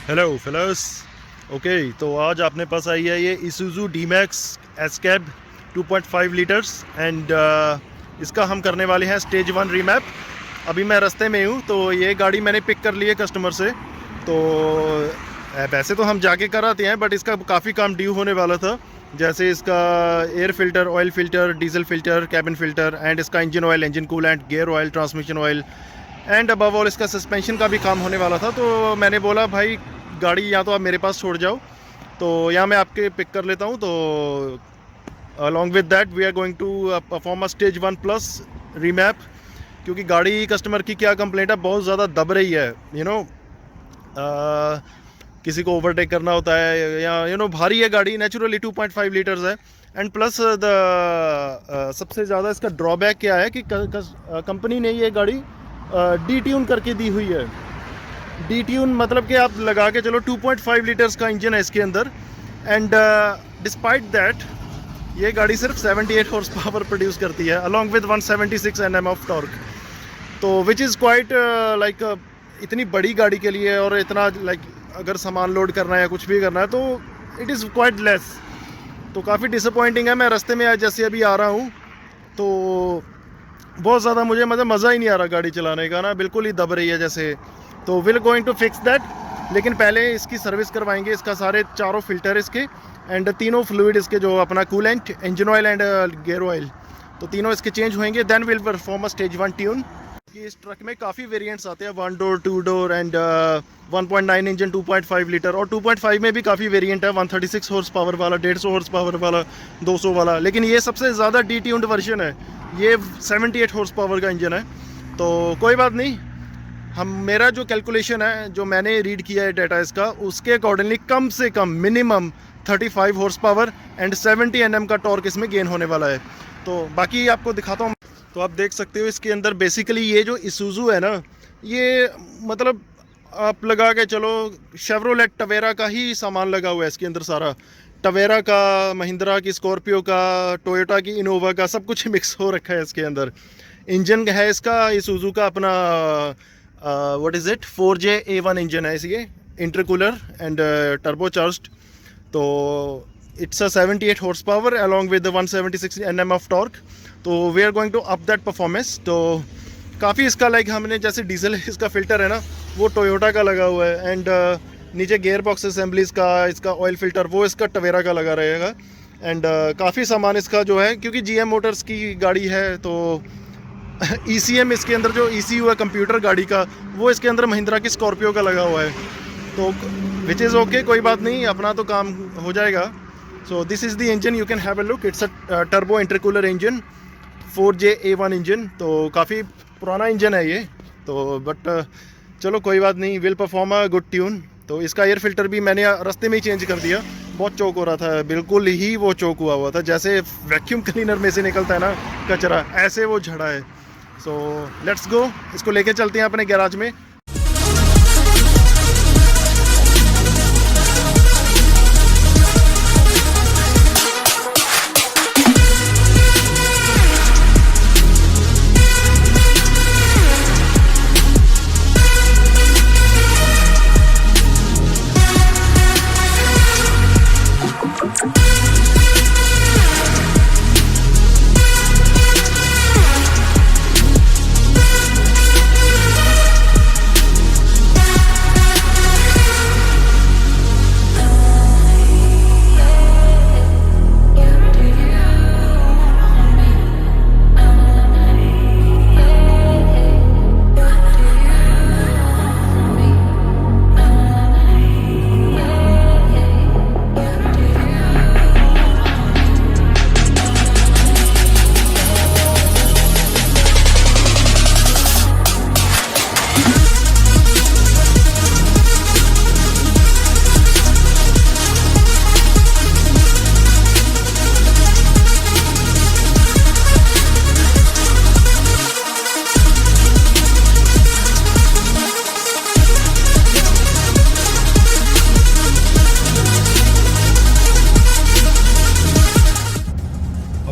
Hello fellows. Okay, तो आज आपने पास आई है ये Isuzu D-Max escape 2.5 litres and इसका हम करने वाले हैं स्टेज 1 रीमैप। अभी मैं रास्ते में हूँ, तो ये गाड़ी मैंने पिक कर ली है कस्टमर से। तो वैसे तो हम जाके कराते हैं, बट इसका काफ़ी काम ड्यू होने वाला था। जैसे इसका air filter, oil filter, diesel filter, cabin filter and इसका engine oil, engine coolant, gear oil, transmission oil and above all इसका सस्पेंशन का भी काम होने वाला था। तो मैंने बोला भाई गाड़ी या तो आप मेरे पास छोड़ जाओ, तो यहाँ मैं आपके पिक कर लेता हूँ। तो along with that we are going to perform a stage 1 plus remap, क्योंकि गाड़ी कस्टमर की क्या कंप्लेंट है, बहुत ज़्यादा दब रही है। किसी को ओवरटेक करना होता है या भारी है गाड़ी, नेचुरली 2.5 लीटर्स है। एंड प्लस सबसे ज़्यादा इसका ड्रॉबैक क्या है कि कंपनी ने ये गाड़ी डी ट्यून करके दी हुई है। डी ट्यून मतलब कि आप लगा के चलो 2.5 लीटर्स का इंजन है इसके अंदर, एंड डिस्पाइट दैट ये गाड़ी सिर्फ 78 हॉर्स पावर प्रोड्यूस करती है along with 176 Nm of torque. तो विच इज़ क्वाइट लाइक इतनी बड़ी गाड़ी के लिए, और इतना लाइक अगर सामान लोड करना है या कुछ भी करना है तो इट इज़ क्वाइट लेस। तो काफ़ी डिसअपॉइंटिंग है। मैं रास्ते में आज जैसे अभी आ रहा हूँ, तो बहुत ज़्यादा मुझे मज़ा ही नहीं आ रहा गाड़ी चलाने का ना, बिल्कुल ही दब रही है जैसे। तो will going to fix that, लेकिन पहले इसकी सर्विस करवाएंगे। इसका सारे चारों फिल्टर इसके एंड तीनों फ्लूइड इसके, जो अपना coolant, engine oil and gear oil, तो तीनों इसके चेंज होंगे। Then will perform a stage 1 tune. इस ट्रक में काफ़ी वेरिएंट्स आते हैं, 1 door, 2 door and 1.9 engine, 2.5 litre, और 2.5 में भी काफ़ी वेरिएंट है, 136 हॉर्स पावर वाला, 150 हॉर्स पावर वाला, 200 वाला। लेकिन ये सबसे ज़्यादा डी ट्यून्ड वर्जन है, ये 78 हॉर्स पावर का इंजन है। तो कोई बात नहीं, मेरा जो कैलकुलेशन है, जो मैंने रीड किया है डाटा इसका, उसके अकॉर्डिंगली कम से कम minimum 35 horse power and 70 Nm का टॉर्क इसमें गेन होने वाला है। तो बाकी आपको दिखाता हूँ। तो आप देख सकते हो इसके अंदर बेसिकली ये जो Isuzu है ना, ये मतलब आप लगा के चलो शेवरोलेट टवेरा का ही सामान लगा हुआ है इसके अंदर सारा। टवेरा का, महिंद्रा की स्कॉर्पियो का, टोयोटा की इनोवा का, सब कुछ मिक्स हो रखा है इसके अंदर। इंजन है इसका Isuzu का अपना what is it 4J A1 engine है इसके, इंटरकूलर एंड टर्बो चार्ज्ड। तो it's a 78 horse power along with 176 Nm of torque. तो we are going to up that performance. तो काफ़ी इसका लाइक हमने जैसे डीजल इसका फिल्टर है ना, वो टोयोटा का लगा हुआ है, एंड नीचे गेयर बॉक्स असेंबलीज का इसका ऑयल फिल्टर वो इसका टवेरा का लगा रहेगा। एंड काफ़ी सामान इसका जो है, क्योंकि GM मोटर्स की गाड़ी है, तो ECM इसके अंदर जो ECU है कंप्यूटर गाड़ी का, वो इसके अंदर महिंद्रा की स्कॉर्पियो का लगा हुआ है। तो विच इज़ ओके, कोई बात नहीं, अपना तो काम हो जाएगा। So this is the engine, you can have a look. It's a turbo intercooler engine, 4J A1 engine. तो काफ़ी पुराना इंजन है ये, तो बट चलो कोई बात नहीं, will perform a good tune. तो इसका एयर फिल्टर भी मैंने रास्ते में ही चेंज कर दिया, बहुत चौक हो रहा था, बिल्कुल ही वो चौक हुआ था, जैसे वैक्यूम क्लीनर में से निकलता है ना कचरा, ऐसे वो झड़ा है। सो लेट्स गो, इसको लेके चलते हैं अपने गैराज में।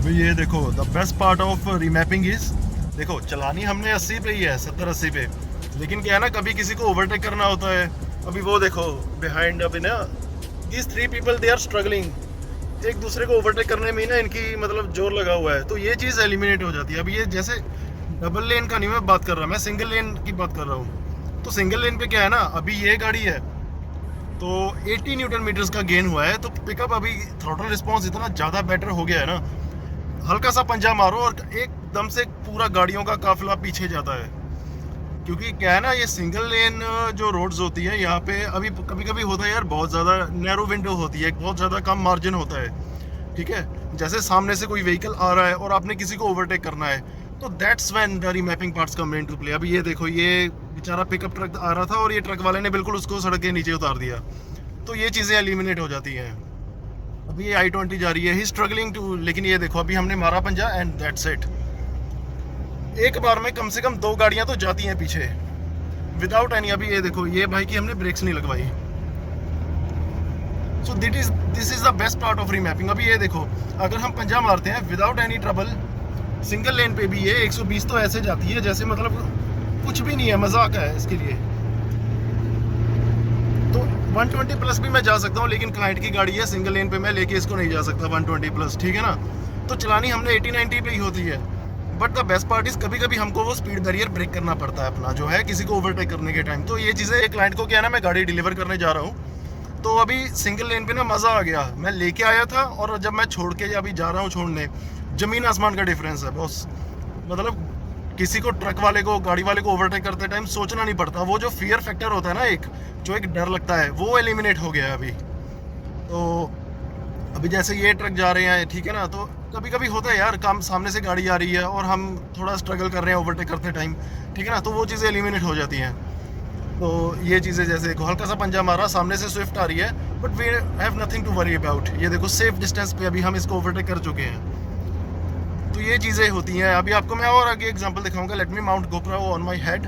ये देखो the best part of remapping is, देखो चलानी हमने 80 पे ही है, 70-80 पे, लेकिन क्या है ना, कभी किसी को ओवरटेक करना होता है, अभी वो देखो बिहाइंड, अभी ना these 3 people they are struggling, एक दूसरे को ओवरटेक करने में ही ना इनकी मतलब जोर लगा हुआ है, तो ये चीज़ एलिमिनेट हो जाती है। अभी ये जैसे डबल लेन का नहीं मैं बात कर रहा, मैं सिंगल लेन की बात कर रहा हूँ। तो सिंगल लेन पे क्या है ना, अभी ये गाड़ी है तो 80 न्यूटन मीटर्स का गेन हुआ है, तो पिकअप अभी थ्रॉटल रिस्पॉन्स इतना ज़्यादा बेटर हो गया है ना, हल्का सा पंजा मारो और एकदम से पूरा गाड़ियों का काफिला पीछे जाता है। क्योंकि क्या है ना, ये सिंगल लेन जो रोड्स होती है यहाँ पे अभी कभी कभी होता है यार, बहुत ज़्यादा नैरो विंडो होती है, बहुत ज़्यादा कम मार्जिन होता है। ठीक है, जैसे सामने से कोई व्हीकल आ रहा है और आपने किसी को ओवरटेक करना है, तो that's when the remapping parts come into play. अभी ये देखो, ये बेचारा पिकअप ट्रक आ रहा था और ये ट्रक वाले ने बिल्कुल उसको सड़क के नीचे उतार दिया, तो ये चीज़ें एलिमिनेट हो जाती हैं। अभी ये I-20 जा रही है, ही स्ट्रगलिंग टू, लेकिन ये देखो अभी हमने मारा पंजा एंड दैट्स इट। एक बार में कम से कम 2 गाड़ियां तो जाती हैं पीछे विदाउट एनी। अभी ये देखो, ये भाई की हमने ब्रेक्स नहीं लगवाई। So this is the best part of remapping. अभी ये देखो, अगर हम पंजा मारते हैं without any trouble single lane पे भी, ये 120 तो ऐसे जाती है जैसे मतलब कुछ भी नहीं है, मजाक है इसके लिए। तो 120 प्लस भी मैं जा सकता हूँ, लेकिन क्लाइंट की गाड़ी है, सिंगल लेन पे मैं लेके इसको नहीं जा सकता 120 प्लस, ठीक है ना। तो चलानी हमने 80-90 पे ही होती है। But the best part is कभी कभी हमको वो स्पीड बैरियर ब्रेक करना पड़ता है अपना, जो है किसी को ओवरटेक करने के टाइम। तो ये चीज़ें एक क्लाइंट को क्या है ना, मैं गाड़ी डिलीवर करने जा रहा हूँ, तो अभी सिंगल लेन पे ना मज़ा आ गया, मैं लेके आया था और जब मैं छोड़ के अभी जा रहा हूँ छोड़ने, ज़मीन आसमान का डिफरेंस है बॉस। मतलब किसी को, ट्रक वाले को, गाड़ी वाले को ओवरटेक करते टाइम सोचना नहीं पड़ता, वो जो फियर फैक्टर होता है ना, जो एक डर लगता है, वो एलिमिनेट हो गया है अभी। तो अभी जैसे ये ट्रक जा रहे हैं, ठीक है ना, तो कभी कभी होता है यार, काम सामने से गाड़ी आ रही है और हम थोड़ा स्ट्रगल कर रहे हैं ओवरटेक करते टाइम, ठीक है ना, तो वो चीज़ें एलिमिनेट हो जाती हैं। तो ये चीज़ें जैसे देखो, हल्का सा पंजा मारा, सामने से स्विफ्ट आ रही है, but we have nothing to worry about. ये देखो सेफ डिस्टेंस पे अभी हम इसको ओवरटेक कर चुके हैं। तो ये चीज़ें होती हैं। अभी आपको मैं और आगे एग्जांपल दिखाऊंगा। Let me mount GoPro on my head,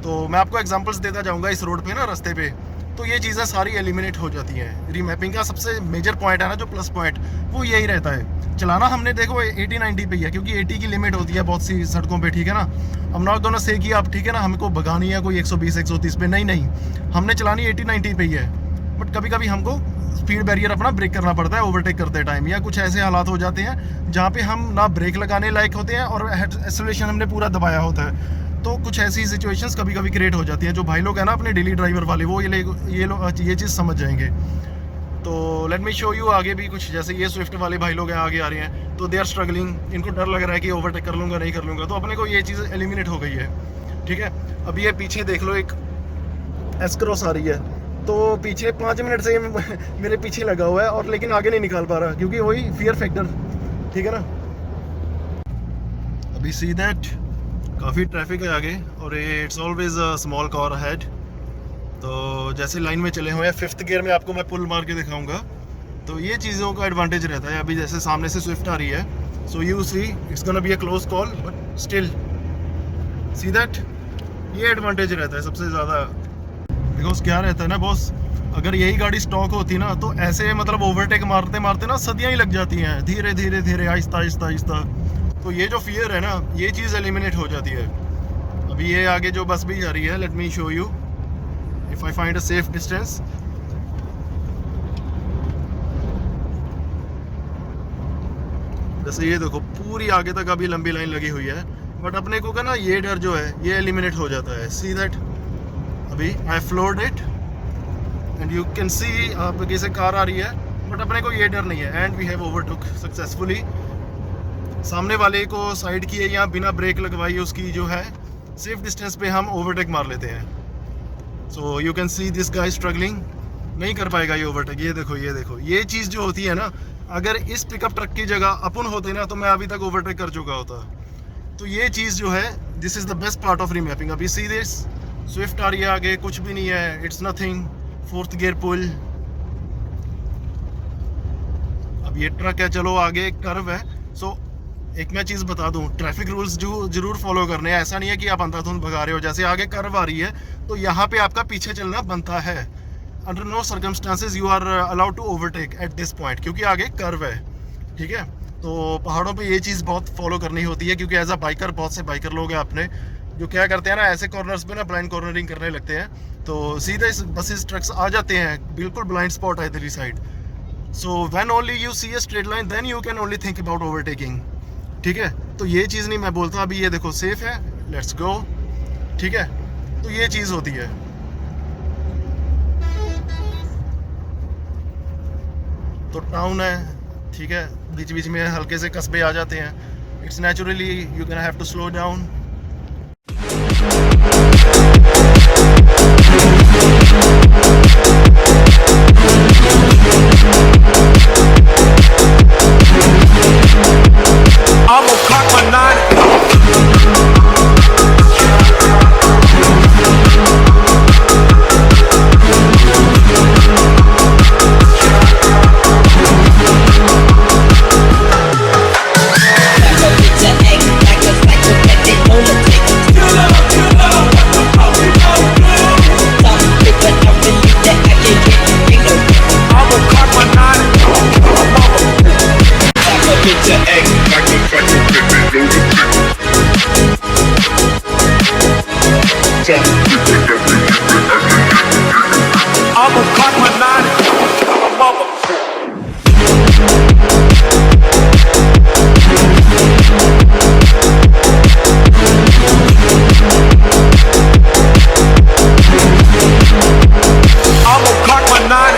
तो मैं आपको एग्जांपल्स देता जाऊंगा इस रोड पे ना, रास्ते पे। तो ये चीज़ें सारी एलिमिनेट हो जाती हैं। रीमैपिंग का सबसे मेजर पॉइंट है ना, जो प्लस पॉइंट, वो यही रहता है। चलाना हमने देखो 80-90 पे ही है, क्योंकि 80 की लिमिट होती है बहुत सी सड़कों पे, ठीक है ना। हम नॉट गोना से कि आप, ठीक है ना, हमको भगानी है कोई 120-130 पे, नहीं, हमने चलानी 80-90 पे ही है। बट कभी कभी हमको स्पीड बैरियर अपना ब्रेक करना पड़ता है ओवरटेक करते टाइम, या कुछ ऐसे हालात हो जाते हैं जहाँ पे हम ना ब्रेक लगाने लायक होते हैं और एक्सेलरेशन हमने पूरा दबाया होता है। तो कुछ ऐसी सिचुएशंस कभी कभी क्रिएट हो जाती हैं। जो भाई लोग हैं ना अपने डेली ड्राइवर वाले, वो ये चीज़ समझ जाएंगे। तो लेट मी शो यू आगे भी कुछ, जैसे ये स्विफ्ट वाले भाई लोग हैं, आगे आ रहे हैं, तो दे आर स्ट्रगलिंग, इनको डर लग रहा है कि ओवरटेक कर लूँगा नहीं कर लूँगा, तो अपने को ये चीज़ एलिमिनेट हो गई है, ठीक है। अभी ये पीछे देख लो, एक एस क्रॉस आ रही है, तो पीछे 5 मिनट से मेरे पीछे लगा हुआ है, और लेकिन आगे नहीं निकाल पा रहा, क्योंकि वही फियर फैक्टर, ठीक है ना। अभी सी दैट काफ़ी ट्रैफिक है आगे, और it's always a small car ahead. तो जैसे लाइन में चले हुए हैं, 5th गियर में आपको मैं पुल मार के दिखाऊंगा, तो ये चीज़ों का एडवांटेज रहता है। अभी जैसे सामने से स्विफ्ट आ रही है, so you see it's gonna be a close call, but still see that, ये एडवांटेज रहता है सबसे ज़्यादा। बिकॉज क्या रहता है ना बॉस, अगर यही गाड़ी स्टॉक होती ना, तो ऐसे मतलब ओवरटेक मारते मारते ना सदियाँ ही लग जाती हैं, धीरे धीरे धीरे, आहिस्ता आहिस्ता आहिस्ता। तो ये जो फियर है ना, ये चीज़ एलिमिनेट हो जाती है। अभी ये आगे जो बस भी जा रही है, let me show you if I find a safe distance. जैसे ये देखो, पूरी आगे तक अभी लंबी लाइन लगी हुई है, बट अपने को का ना ये डर जो है, ये एलिमिनेट हो जाता है। सी दैट, अभी I floored it and you can see, आप कैसे कार आ रही है, बट अपने को ये डर नहीं है। And we have overtook successfully. सामने वाले को साइड किए या बिना ब्रेक लगवाई, उसकी जो है सेफ डिस्टेंस पे हम ओवरटेक मार लेते हैं। So you can see this guy struggling, नहीं कर पाएगा ये ओवरटेक। ये देखो, ये देखो, ये चीज़ जो होती है ना, अगर इस पिकअप ट्रक की जगह अपन होते ना, तो मैं अभी तक ओवरटेक कर चुका होता। तो ये चीज़ जो है, this is the best part of remapping. अभी सी दिस स्विफ्ट आ रही है आगे, कुछ भी नहीं है, इट्स नथिंग, 4th गियर पुल। अब ये ट्रक है, चलो आगे एक कर्व है। सो एक मैं चीज़ बता दूं, ट्रैफिक रूल्स जो जरूर फॉलो करने हैं। ऐसा नहीं है कि आप अंधाधुंध भगा रहे हो। जैसे आगे कर्व आ रही है, तो यहाँ पे आपका पीछे चलना बनता है। Under no circumstances you are allowed to overtake at this point, क्योंकि आगे कर्व है, ठीक है। तो पहाड़ों पे ये चीज़ बहुत फॉलो करनी होती है, क्योंकि एज अ बाइकर, बहुत से बाइकर लोग हैं अपने जो क्या करते हैं ना, ऐसे कॉर्नर्स पे ना ब्लाइंड कॉर्नरिंग करने लगते हैं, तो सीधे बसेस ट्रक्स आ जाते हैं, बिल्कुल ब्लाइंड स्पॉट है इधर ही side. So when only you see a straight line then you can only think about overtaking. ठीक है, तो ये चीज़ नहीं मैं बोलता। अभी ये देखो सेफ है, लेट्स गो। ठीक है, तो ये चीज़ होती है। तो टाउन है, ठीक है, बीच बीच में हल्के से कस्बे आ जाते हैं। It's naturally you can have to slow down. I'ma cock my nine, motherfucker. I'ma cock my nine.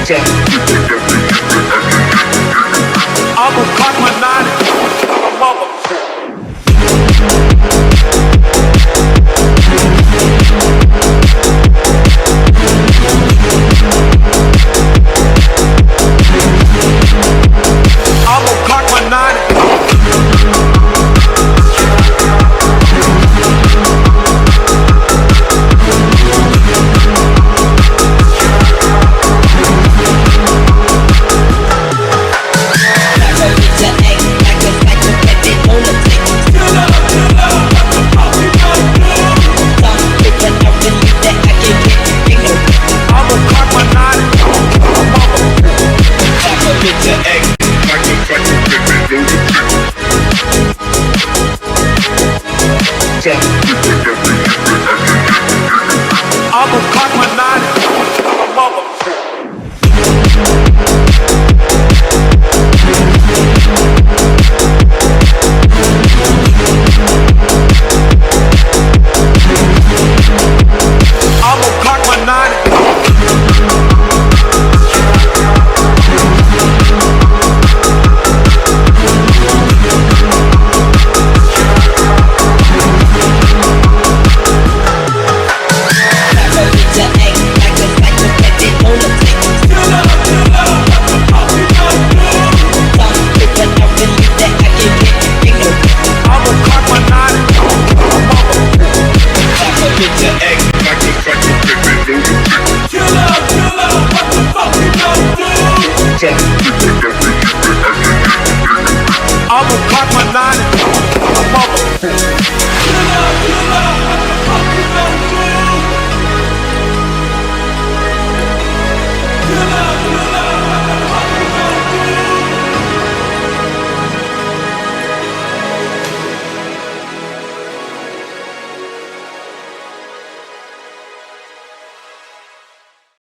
Check.